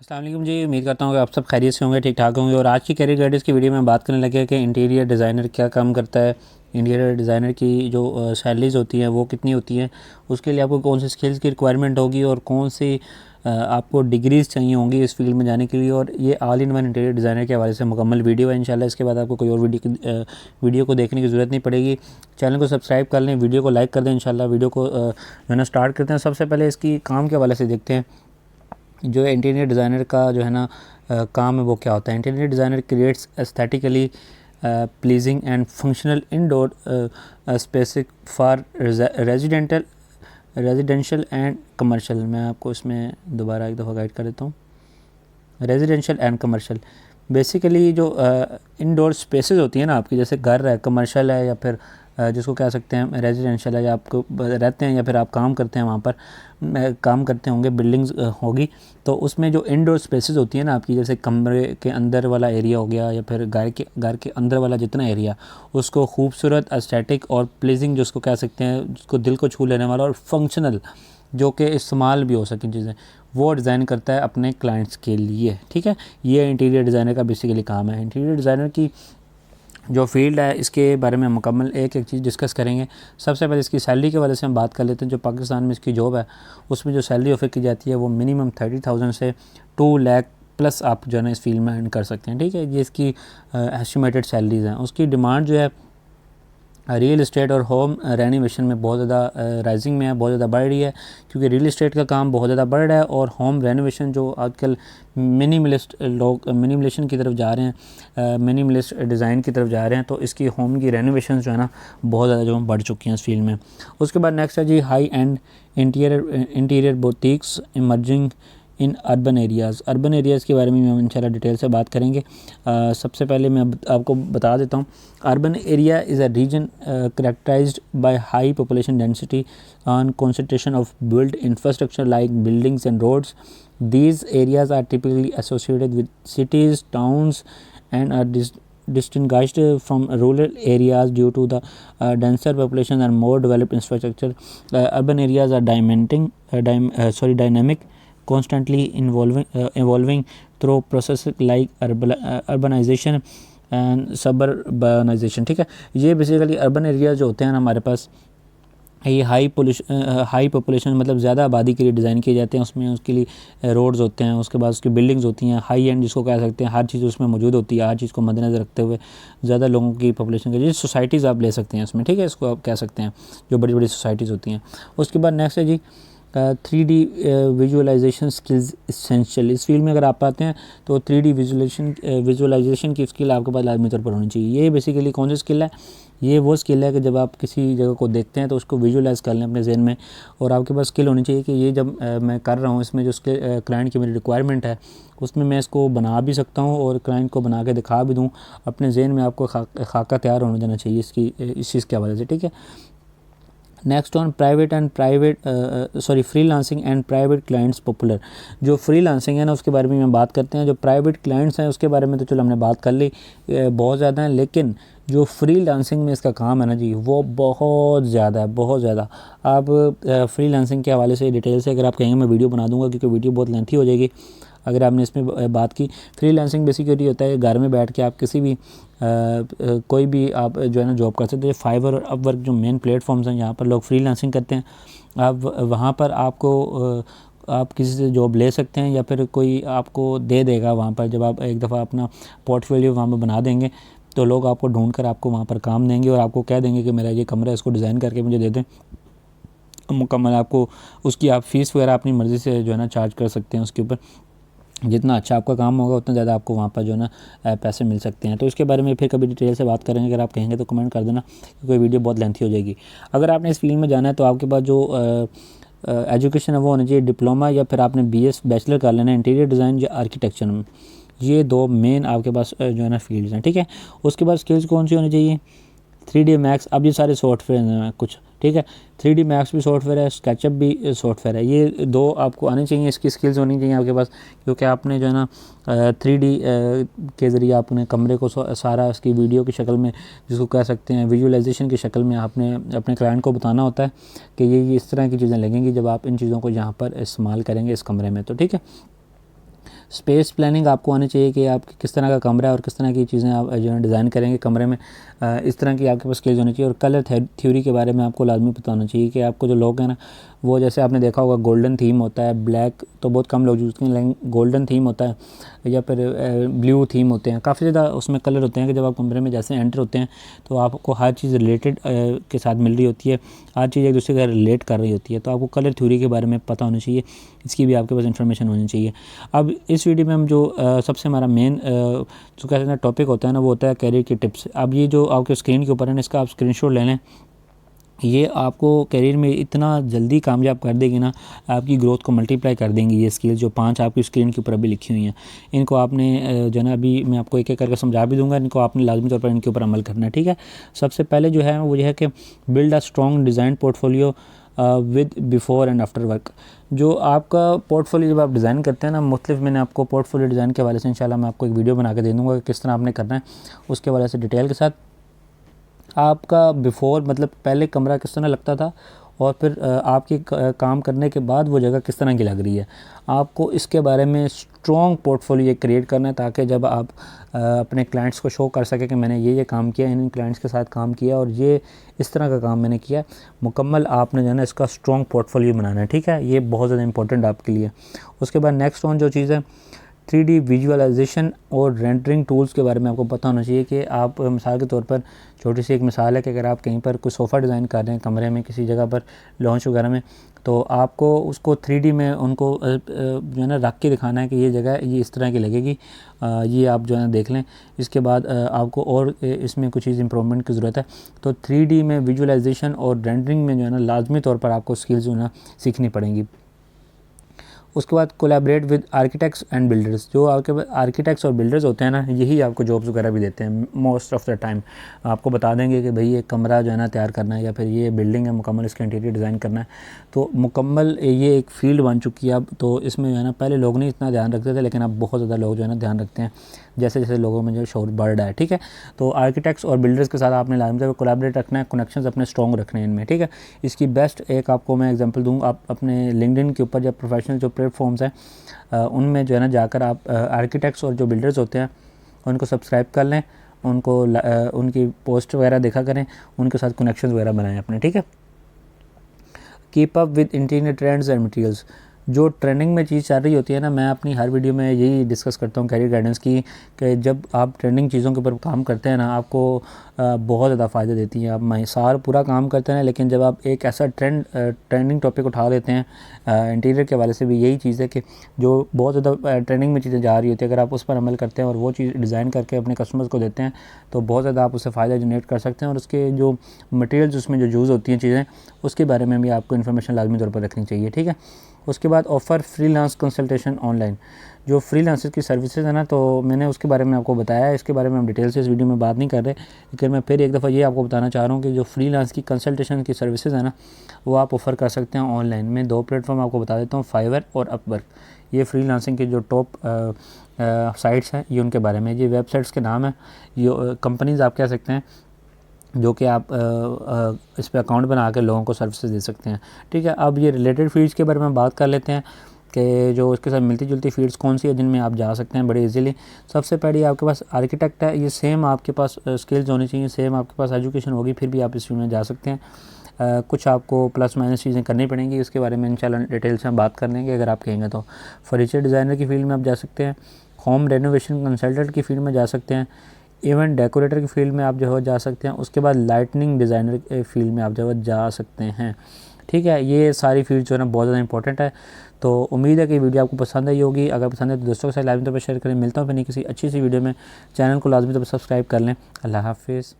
अस्सलाम वालेकुम जी। उम्मीद करता हूँ कि आप सब खैरियत से होंगे, ठीक ठाक होंगे। और आज की कैरियर गाइडेंस की वीडियो में बात करने लगे कि इंटीरियर डिज़ाइनर क्या काम करता है, इंटीरियर डिज़ाइनर की जो सैलरीज़ होती हैं वो कितनी होती हैं, उसके लिए आपको कौन सी स्किल्स की रिक्वायरमेंट होगी और कौन सी आपको डिग्रीज़ चाहिए होंगी इस फील्ड में जाने के लिए। और ये all in one interior designer के हवाले से मुकम्मल वीडियो है इंशाल्लाह। इसके बाद आपको कोई और वीडियो को देखने की ज़रूरत नहीं पड़ेगी। चैनल को सब्सक्राइब कर लें, वीडियो को लाइक कर दें इंशाल्लाह। वीडियो को जो है ना स्टार्ट करते हैं। सबसे पहले इसकी काम के हवाले से देखते हैं जो इंटीरियर डिज़ाइनर का जो है ना काम है वो क्या होता है। Interior designer creates aesthetically pleasing and functional indoor स्पेसिक for residential and commercial. मैं आपको इसमें दोबारा एक दफ़ा गाइड कर देता हूँ। रेजिडेंशियल एंड कमर्शियल बेसिकली जो इंडोर स्पेसेस होती हैं ना आपकी, जैसे घर है, कमर्शियल है, या फिर जिसको कह सकते हैं रेजिडेंशियल है, या आपको रहते हैं या फिर आप काम करते हैं वहाँ पर काम करते होंगे, बिल्डिंग्स होगी, तो उसमें जो इंडोर स्पेसेस होती है ना आपकी, जैसे कमरे के अंदर वाला एरिया हो गया या फिर घर के अंदर वाला जितना एरिया, उसको खूबसूरत, एस्थेटिक और प्लीजिंग जिसको कह सकते हैं, जिसको दिल को छू लेने वाला और फंक्शनल जो कि इस्तेमाल भी हो सकें चीज़ें, वो डिज़ाइन करता है अपने क्लाइंट्स के लिए। ठीक है, ये इंटीरियर डिज़ाइनर का बेसिकली काम है। इंटीरियर डिज़ाइनर की जो फील्ड है इसके बारे में मुकम्मल एक एक चीज़ डिस्कस करेंगे। सबसे पहले इसकी सैलरी के वजह से हम बात कर लेते हैं। जो पाकिस्तान में इसकी जॉब है उसमें जो सैलरी ऑफर की जाती है वो मिनिमम 30,000 से 2 लाख प्लस आप जो है ना इस फील्ड में अर्न कर सकते हैं। ठीक है, ये इसकी एस्टिमेटेड सैलरीज़ हैं। उसकी डिमांड जो है रियल इस्टेट और होम रेनोवेशन में बहुत ज़्यादा राइजिंग में है, बहुत ज़्यादा बढ़ रही है, क्योंकि रियल इस्टेट का काम बहुत ज़्यादा बढ़ रहा है और होम रेनोवेशन जो आजकल मिनिमलिस्ट लोग मिनिमलेशन की तरफ जा रहे हैं, मिनिमलिस्ट डिज़ाइन की तरफ जा रहे हैं, तो इसकी होम की रेनोवेशन जो है ना बहुत ज़्यादा जो बढ़ चुकी हैं इस फील्ड में। उसके बाद नेक्स्ट है जी high end interior boutiques emerging in urban areas. Urban areas के बारे में हम इंशाल्लाह डिटेल से बात करेंगे। सबसे पहले मैं आपको बता देता हूँ, urban area is a region characterized by high population density on concentration of built infrastructure like buildings and roads. These areas are typically associated with cities, towns, and are distinguished from rural areas due to the denser population and more developed infrastructure. Urban areas are dynamic, constantly evolving through processes like urbanization and suburbanisation. ठीक है, ये basically urban area जो होते हैं ना हमारे पास, ये high population मतलब ज़्यादा आबादी के लिए डिज़ाइन किए जाते हैं। उसमें उसके लिए रोड्स होते हैं, उसके बाद उसकी बिल्डिंग्स होती हैं, हाई एंड जिसको कह सकते हैं, हर चीज़ उसमें मौजूद होती है, हर चीज़ को मद्देनज़र रखते हुए ज़्यादा लोगों की पॉपुलेशन के लिए सोसाइटीज़ आप ले सकते हैं इसमें। ठीक है, इसको आप कह सकते हैं जो बड़ी बड़ी सोसाइटीज़ होती हैं। उसके बाद नेक्स्ट है जी 3D विजुअलाइजेशन स्किल्स इसेंशियल। इस फील्ड में अगर आप आते हैं तो 3D विजुअलाइजेशन की स्किल आपके पास लाजमी तौर पर होनी चाहिए। ये बेसिकली कौन सी स्किल है? ये वो स्किल है कि जब आप किसी जगह को देखते हैं तो उसको विजुअलाइज़ कर लें अपने जहन में, और आपके पास स्किल होनी चाहिए कि ये जब मैं कर रहा हूँ इसमें जो क्लाइंट की मेरी रिक्वायरमेंट है उसमें मैं इसको बना भी सकता हूँ और क्लाइंट को बना के दिखा भी दूँ। अपने जहन में आपको खाका तैयार होने देना चाहिए इस चीज़ के हवाले से। ठीक है, next on freelancing and private clients popular. जो फ्रीलांसिंग है ना उसके बारे में मैं बात करते हैं। जो प्राइवेट क्लाइंट्स हैं उसके बारे में तो चलो हमने बात कर ली, बहुत ज़्यादा हैं, लेकिन जो फ्रीलांसिंग में इसका काम है ना जी वो बहुत ज़्यादा है, बहुत ज़्यादा। आप फ्रीलांसिंग के हवाले से डिटेल से अगर आप कहेंगे मैं वीडियो बना दूंगा, क्योंकि वीडियो बहुत लेंथी हो जाएगी अगर आपने इसमें बात की। फ्रीलांसिंग बेसिकली होता है घर में बैठ के आप किसी भी कोई भी आप जो है ना जॉब कर सकते हैं। फाइवर और अपवर्क जो मेन प्लेटफॉर्म्स हैं यहाँ पर लोग फ्रीलांसिंग करते हैं। आप वहाँ पर आप किसी से जॉब ले सकते हैं या फिर कोई आपको दे देगा वहाँ पर। जब आप एक दफ़ा अपना पोर्टफोलियो वहाँ पर बना देंगे तो लोग आपको ढूंढ कर आपको वहाँ पर काम देंगे और आपको कह देंगे कि मेरा ये कमरा है, इसको डिज़ाइन करके मुझे दे दें। मुकम्मल आपको उसकी आप फ़ीस वगैरह अपनी मर्ज़ी से जो है ना चार्ज कर सकते हैं। उसके ऊपर जितना अच्छा आपका काम होगा उतना ज़्यादा आपको वहाँ पर जो है ना पैसे मिल सकते हैं। तो इसके बारे में फिर कभी डिटेल से बात करेंगे। अगर आप कहेंगे तो कमेंट कर देना, क्योंकि वीडियो बहुत लेंथी हो जाएगी। अगर आपने इस फील्ड में जाना है तो आपके पास जो एजुकेशन है वो होनी चाहिए डिप्लोमा, या फिर आपने BS बैचलर कर लेना है इंटीरियर डिज़ाइन या आर्किटेक्चर में। ये दो मेन आपके पास जो है ना फील्ड्स हैं। ठीक है, उसके बाद स्किल्स कौन सी होनी चाहिए? 3D max. अब ये सारे सॉफ्टवेयर हैं कुछ, ठीक है, 3D मैक्स भी सॉफ्टवेयर है, स्केचअप भी सॉफ्टवेयर है। ये दो आपको आने चाहिए, इसकी स्किल्स होनी चाहिए आपके पास, क्योंकि आपने जो है ना 3D के ज़रिए आपने कमरे को सारा इसकी वीडियो की शक्ल में, जिसको कह सकते हैं विजुअलाइजेशन की शक्ल में, आपने अपने क्लाइंट को बताना होता है कि ये इस तरह की चीज़ें लगेंगी जब आप इन चीज़ों को यहाँ पर इस्तेमाल करेंगे इस कमरे में। तो ठीक है, स्पेस प्लानिंग आपको आनी चाहिए कि आप किस तरह का कमरा है और किस तरह की चीज़ें आप जो है डिज़ाइन करेंगे कमरे में, इस तरह की आपके पास स्किल्स होनी चाहिए। और कलर थ्योरी के बारे में आपको लाजमी पता होना चाहिए कि आपको जो लोग हैं ना, वो जैसे आपने देखा होगा गोल्डन थीम होता है, ब्लैक तो बहुत कम लोग यूज़ करते हैं, लेकिन गोल्डन थीम होता है या फिर ब्लू थीम होते हैं, काफ़ी ज़्यादा उसमें कलर होते हैं कि जब आप कमरे में जैसे एंटर होते हैं तो आपको हर चीज़ रिलेटेड के साथ मिल रही होती है, हर चीज़ एक दूसरे के रिलेट कर रही होती है। तो आपको कलर थ्योरी के बारे में पता होना चाहिए, इसकी भी आपके पास इन्फॉर्मेशन होनी चाहिए। अब इस वीडियो में हम जो सबसे हमारा मेन जो कहते हैं टॉपिक होता है ना, वो होता है कैरियर की टिप्स। अब ये जो आपके स्क्रीन के ऊपर है ना, इसका आप स्क्रीनशॉट ले लें, ये आपको करियर में इतना जल्दी कामयाब कर देगी ना, आपकी ग्रोथ को मल्टीप्लाई कर देंगी। ये स्किल्स जो 5 आपकी स्क्रीन के ऊपर अभी लिखी हुई हैं, इनको आपने जो है ना, अभी मैं आपको एक एक करके समझा भी दूंगा, इनको आपने लाजमी तौर पर इनके ऊपर अमल करना है, ठीक है। सबसे पहले जो है वो ये है कि build a strong design portfolio with before and after work. जो आपका पोर्टफोलियो जब आप डिज़ाइन करते हैं ना, मुख्तलिफ मैंने आपको पोर्टफोलियो डिज़ाइन के हवाले से इंशाल्लाह मैं आपको एक वीडियो बना के दे दूँगा कि किस तरह आपने करना है, उसके हवाले से डिटेल के साथ। आपका बिफ़ोर मतलब पहले कमरा किस तरह लगता था और फिर आपके काम करने के बाद वो जगह किस तरह की लग रही है, आपको इसके बारे में स्ट्रॉन्ग पोर्टफोलियो क्रिएट करना है, ताकि जब आप अपने क्लाइंट्स को शो कर सकें कि मैंने ये काम किया, इन क्लाइंट्स के साथ काम किया और ये इस तरह का काम मैंने किया। मुकम्मल आपने जो है ना इसका स्ट्रॉन्ग पोर्टफोलियो बनाना है, ठीक है। ये बहुत ज़्यादा इंपॉर्टेंट आपके लिए। उसके बाद नेक्स्ट ऑन जो चीज़ है 3D विजुअलाइजेशन और रेंडरिंग टूल्स के बारे में आपको पता होना चाहिए कि आप मिसाल के तौर पर, छोटी सी एक मिसाल है कि अगर आप कहीं पर कोई सोफ़ा डिज़ाइन कर रहे हैं कमरे में किसी जगह पर लॉन्च वगैरह में, तो आपको उसको 3D में उनको जो है ना रख के दिखाना है कि ये जगह ये इस तरह की लगेगी, ये आप जो है ना देख लें। इसके बाद आपको और इसमें कुछ चीज़ इंप्रूवमेंट की ज़रूरत है, तो 3D में विजुअलाइजेशन और रेंडरिंग में जो है ना लाजमी तौर पर आपको स्किल्स जो है ना सीखनी पड़ेंगी। उसके बाद collaborate with architects and builders. जो आपके आर्किटेक्ट्स और बिल्डर्स होते हैं ना, यही आपको जॉब्स वगैरह भी देते हैं मोस्ट ऑफ़ द टाइम। आपको बता देंगे कि भाई ये कमरा जो है ना तैयार करना है, या फिर ये बिल्डिंग है मुकम्मल, इसका इंटीरियर डिज़ाइन करना है। तो मुकम्मल ये एक फ़ील्ड बन चुकी है अब। तो इसमें जो है ना पहले लोग नहीं इतना ध्यान रखते थे, लेकिन अब बहुत ज़्यादा लोग जो है ना ध्यान रखते हैं, जैसे जैसे लोगों में जो शोर बढ़ रहा है, ठीक है। तो आर्किटेक्ट्स और बिल्डर्स के साथ आपने लाजमी तौर पर कोलैबोरेट रखना है, कनेक्शंस अपने स्ट्रॉन्ग रखने हैं इनमें, ठीक है। इसकी बेस्ट एक आपको मैं एग्जांपल दूँ, आप अपने लिंक्डइन के ऊपर जब प्रोफेशनल जो प्लेटफॉर्म्स हैं उनमें जो है ना जाकर आप आर्किटेक्ट्स और जो बिल्डर्स होते हैं उनको सब्सक्राइब कर लें, उनको उनकी पोस्ट वगैरह देखा करें, उनके साथ कनेक्शंस वगैरह बनाएं अपने, ठीक है। Keep up with interior trends and materials. जो ट्रेंडिंग में चीज़ चल रही होती है ना, मैं अपनी हर वीडियो में यही डिस्कस करता हूँ कैरियर गाइडेंस की, कि जब आप ट्रेंडिंग चीज़ों के ऊपर काम करते हैं ना, आपको बहुत ज़्यादा फ़ायदे देती हैं। आप साल पूरा काम करते हैं, लेकिन जब आप एक ऐसा ट्रेंडिंग टॉपिक उठा लेते हैं, इंटीरियर के हवाले से भी यही चीज़ है कि जो बहुत ज़्यादा ट्रेंडिंग में चीज़ें जा रही होती है, अगर आप उस पर अमल करते हैं और वो चीज़ डिज़ाइन करके अपने कस्टमर्स को देते हैं, तो बहुत ज़्यादा आप उससे फ़ायदा जनरेट कर सकते हैं। और उसके जो मटेरियल्स उसमें जो यूज़ होती हैं चीज़ें, उसके बारे में भी आपको इन्फॉर्मेशन लाजमी तौर पर रखनी चाहिए, ठीक है। उसके बाद ऑफ़र फ्रीलांस कंसल्टेशन ऑनलाइन। जो फ्रीलांसर की सर्विसेज है ना, तो मैंने उसके बारे में आपको बताया है, इसके बारे में हम डिटेल से इस वीडियो में बात नहीं कर रहे, लेकिन मैं फिर एक दफ़ा ये आपको बताना चाह रहा हूँ कि जो फ्रीलांस की कंसल्टेशन की सर्विसेज है ना, वो आप ऑफ़र कर सकते हैं ऑनलाइन में। 2 प्लेटफॉर्म आपको बता देता हूँ, फाइवर और अपवर्क। ये फ्रीलांसिंग के जो टॉप साइट्स हैं, ये उनके बारे में, ये वेबसाइट्स के नाम है, ये कंपनीज़ आप कह सकते हैं, जो कि आप इस पे अकाउंट बना के लोगों को सर्विसेज दे सकते हैं, ठीक है। अब ये रिलेटेड फील्ड्स के बारे में बात कर लेते हैं कि जो इसके साथ मिलती जुलती फील्ड्स कौन सी है जिनमें आप जा सकते हैं बड़े इजीली। सबसे पहले आपके पास आर्किटेक्ट है, ये सेम आपके पास स्किल्स होनी चाहिए, सेम आपके पास एजुकेशन होगी, फिर भी आप इस फील्ड में जा सकते हैं। कुछ आपको प्लस माइनस चीज़ें करनी पड़ेंगी, इसके बारे में इंशाल्लाह डिटेल से हम बात कर लेंगे अगर आप कहेंगे तो। फर्नीचर डिज़ाइनर की फील्ड में आप जा सकते हैं, होम रेनोवेशन कंसल्टेंट की फील्ड में जा सकते हैं, इवेंट डेकोरेटर की फील्ड में आप जो है जा सकते हैं। उसके बाद लाइटनिंग डिज़ाइनर के फील्ड में आप जो है जा सकते हैं, ठीक है। ये सारी फील्ड जो है ना बहुत ज़्यादा इंपॉर्टेंट है। तो उम्मीद है कि वीडियो आपको पसंद आई होगी। अगर पसंद है तो दोस्तों के साथ लाजमी तौर पर शेयर करें। मिलता हूँ फिर नहीं किसी अच्छी सी वीडियो में। चैनल को लाजमी तौर पर सब्सक्राइब कर लें। अल्लाह हाफिज़।